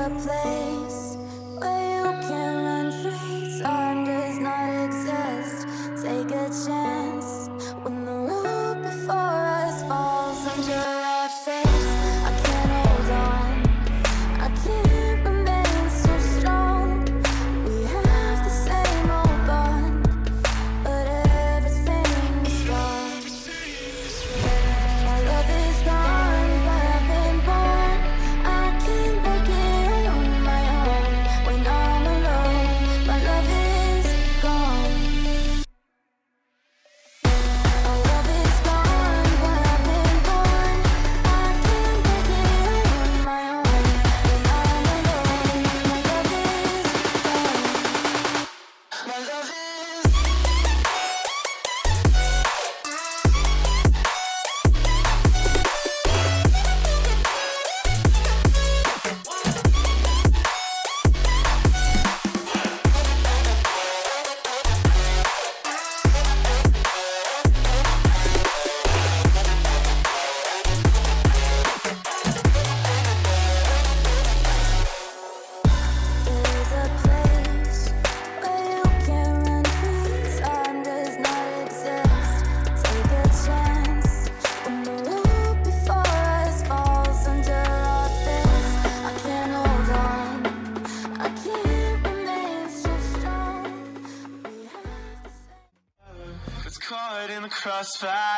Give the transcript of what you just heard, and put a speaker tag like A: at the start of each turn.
A: a place where you can run free. Time does not exist. Take a chance when the road before us falls under our face. I can't hold on. I can't remain so strong. We have the same old bond, but everything is wrong. My love is gone, but I've been born. I can't make it on my own. When I'm alone, my love is gone. My love is gone, but I've been born. I can't make it on my own. When I'm alone, my love is gone. My love is. There's a place where you can run free. Time does not exist. Take a chance when the road before us falls under our face. I can't hold on. I can't remain so strong. We have the same.
B: It's caught in the crossfire.